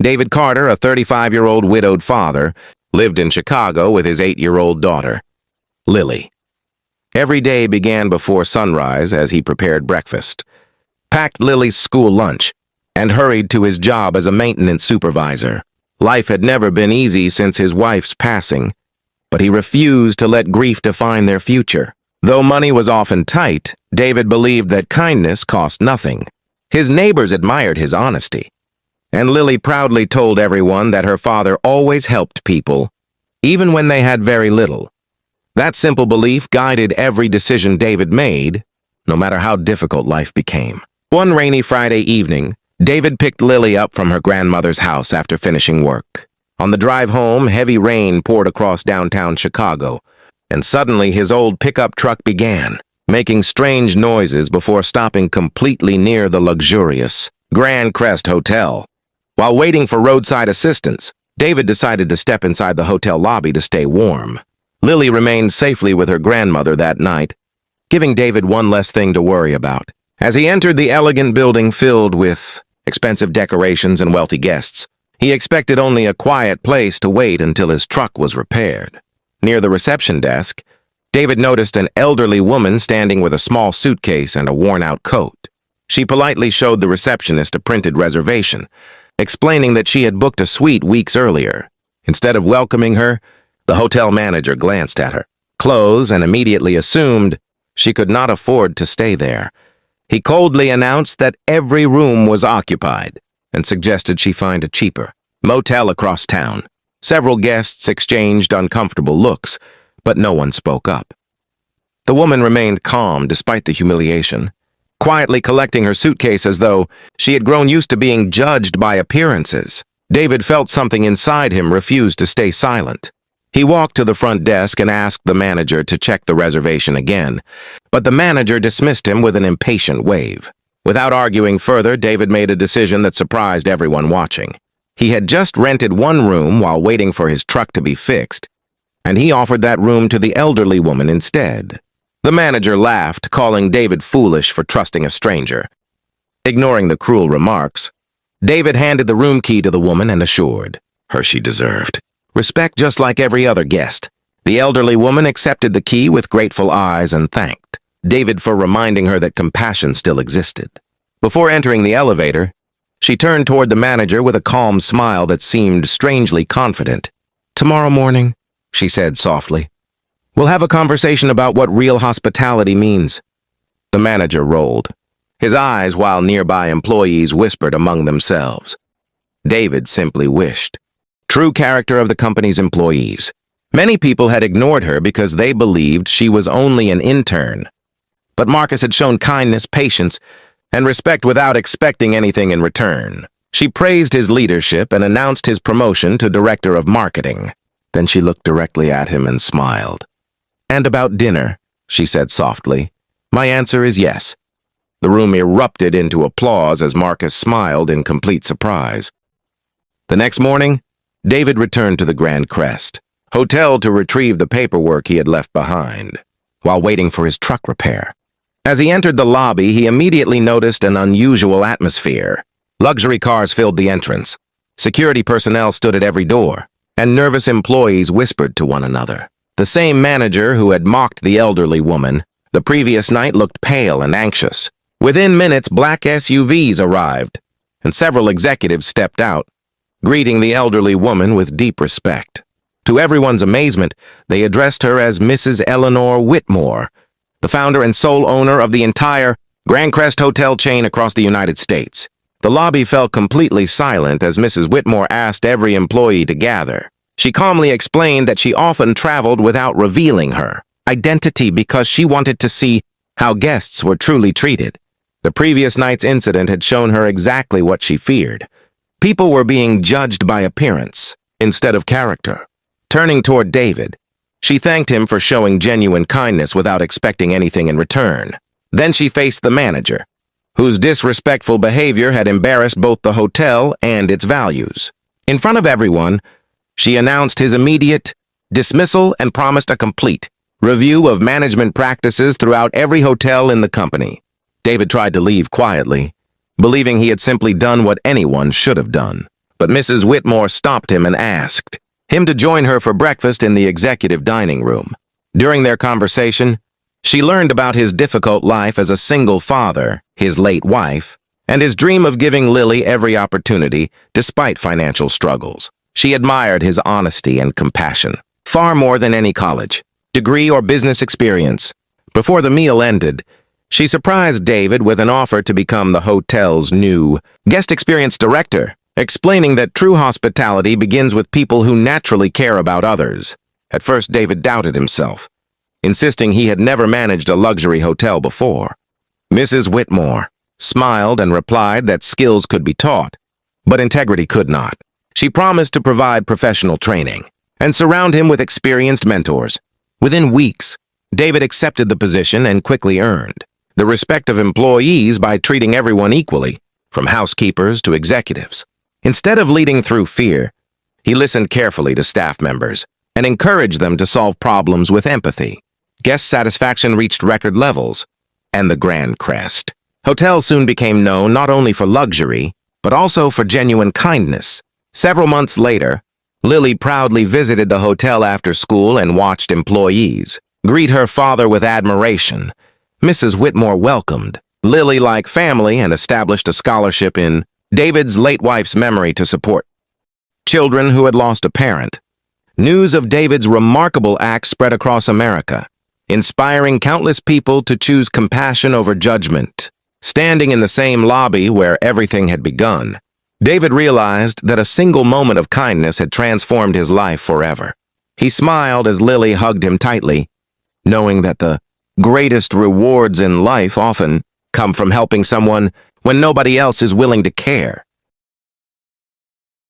David Carter, a 35-year-old widowed father, lived in Chicago with his 8-year-old daughter, Lily. Every day began before sunrise as he prepared breakfast, packed Lily's school lunch, and hurried to his job as a maintenance supervisor. Life had never been easy since his wife's passing, but he refused to let grief define their future. Though money was often tight, David believed that kindness cost nothing. His neighbors admired his honesty, and Lily proudly told everyone that her father always helped people, even when they had very little. That simple belief guided every decision David made, no matter how difficult life became. One rainy Friday evening, David picked Lily up from her grandmother's house after finishing work. On the drive home, heavy rain poured across downtown Chicago, and suddenly his old pickup truck began, making strange noises before stopping completely near the luxurious Grand Crest Hotel. While waiting for roadside assistance, David decided to step inside the hotel lobby to stay warm. Lily remained safely with her grandmother that night, giving David one less thing to worry about. As he entered the elegant building filled with expensive decorations and wealthy guests, he expected only a quiet place to wait until his truck was repaired. Near the reception desk, David noticed an elderly woman standing with a small suitcase and a worn-out coat. She politely showed the receptionist a printed reservation, explaining that she had booked a suite weeks earlier. Instead of welcoming her, the hotel manager glanced at her clothes and immediately assumed she could not afford to stay there. He coldly announced that every room was occupied and suggested she find a cheaper motel across town. Several guests exchanged uncomfortable looks, but no one spoke up. The woman remained calm despite the humiliation, quietly collecting her suitcase as though she had grown used to being judged by appearances. David felt something inside him refuse to stay silent. He walked to the front desk and asked the manager to check the reservation again, but the manager dismissed him with an impatient wave. Without arguing further, David made a decision that surprised everyone watching. He had just rented one room while waiting for his truck to be fixed, and he offered that room to the elderly woman instead. The manager laughed, calling David foolish for trusting a stranger. Ignoring the cruel remarks, David handed the room key to the woman and assured her she deserved respect just like every other guest. The elderly woman accepted the key with grateful eyes and thanked David for reminding her that compassion still existed. Before entering the elevator, she turned toward the manager with a calm smile that seemed strangely confident. "Tomorrow morning," she said softly, "we'll have a conversation about what real hospitality means." The manager rolled his eyes while nearby employees whispered among themselves. David simply wished. True character of the company's employees. Many people had ignored her because they believed she was only an intern. But Marcus had shown kindness, patience, and respect without expecting anything in return. She praised his leadership and announced his promotion to Director of Marketing. Then she looked directly at him and smiled. "And about dinner," she said softly. "My answer is yes." The room erupted into applause as Marcus smiled in complete surprise. The next morning, David returned to the Grand Crest Hotel to retrieve the paperwork he had left behind, while waiting for his truck repair. As he entered the lobby, he immediately noticed an unusual atmosphere. Luxury cars filled the entrance. Security personnel stood at every door, and nervous employees whispered to one another. The same manager who had mocked the elderly woman the previous night looked pale and anxious. Within minutes, black SUVs arrived, and several executives stepped out, greeting the elderly woman with deep respect. To everyone's amazement, they addressed her as Mrs. Eleanor Whitmore, the founder and sole owner of the entire Grand Crest hotel chain across the United States. The lobby fell completely silent as Mrs. Whitmore asked every employee to gather. She calmly explained that she often traveled without revealing her identity because she wanted to see how guests were truly treated. The previous night's incident had shown her exactly what she feared. People were being judged by appearance instead of character. Turning toward David, she thanked him for showing genuine kindness without expecting anything in return. Then she faced the manager, whose disrespectful behavior had embarrassed both the hotel and its values. In front of everyone, she announced his immediate dismissal and promised a complete review of management practices throughout every hotel in the company. David tried to leave quietly, believing he had simply done what anyone should have done. But Mrs. Whitmore stopped him and asked him to join her for breakfast in the executive dining room. During their conversation, she learned about his difficult life as a single father, his late wife, and his dream of giving Lily every opportunity despite financial struggles. She admired his honesty and compassion, far more than any college, degree, or business experience. Before the meal ended, she surprised David with an offer to become the hotel's new guest experience director, explaining that true hospitality begins with people who naturally care about others. At first, David doubted himself, insisting he had never managed a luxury hotel before. Mrs. Whitmore smiled and replied that skills could be taught, but integrity could not. She promised to provide professional training and surround him with experienced mentors. Within weeks, David accepted the position and quickly earned the respect of employees by treating everyone equally, from housekeepers to executives. Instead of leading through fear, he listened carefully to staff members and encouraged them to solve problems with empathy. Guest satisfaction reached record levels, and the grand crest. Hotels soon became known not only for luxury, but also for genuine kindness. Several months later, Lily proudly visited the hotel after school and watched employees greet her father with admiration. Mrs. Whitmore welcomed Lily like family and established a scholarship in David's late wife's memory to support children who had lost a parent. News of David's remarkable act spread across America, inspiring countless people to choose compassion over judgment. Standing in the same lobby where everything had begun, David realized that a single moment of kindness had transformed his life forever. He smiled as Lily hugged him tightly, knowing that the greatest rewards in life often come from helping someone when nobody else is willing to care.